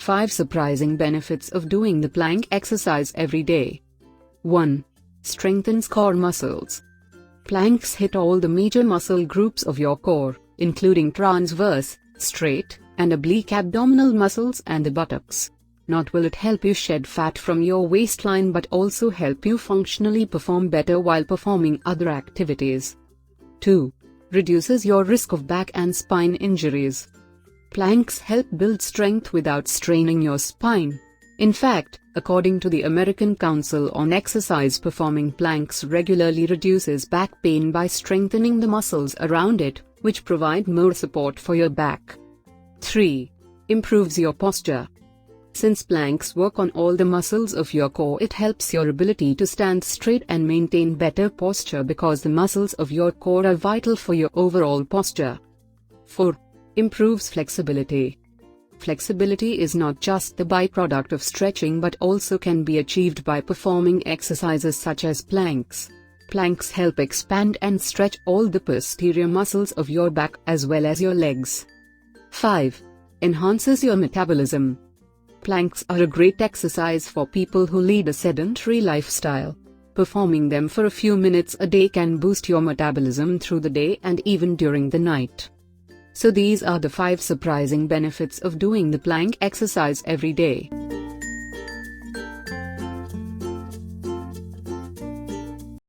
5 surprising benefits of doing the plank exercise every day. 1. Strengthens core muscles. Planks hit all the major muscle groups of your core, including transverse, straight, and oblique abdominal muscles and the buttocks. Not will it help you shed fat from your waistline but also help you functionally perform better while performing other activities. 2. Reduces your risk of back and spine injuries. Planks help build strength without straining your spine. In fact, according to the American Council on Exercise, performing planks regularly reduces back pain by strengthening the muscles around it, which provide more support for your back. 3. Improves your posture. Since planks work on all the muscles of your core, it helps your ability to stand straight and maintain better posture because the muscles of your core are vital for your overall posture. 4. Improves flexibility. Flexibility is not just the byproduct of stretching but also can be achieved by performing exercises such as planks. Planks help expand and stretch all the posterior muscles of your back as well as your legs. 5. Enhances your metabolism. Planks are a great exercise for people who lead a sedentary lifestyle. Performing them for a few minutes a day can boost your metabolism through the day and even during the night. So these are the 5 surprising benefits of doing the plank exercise every day.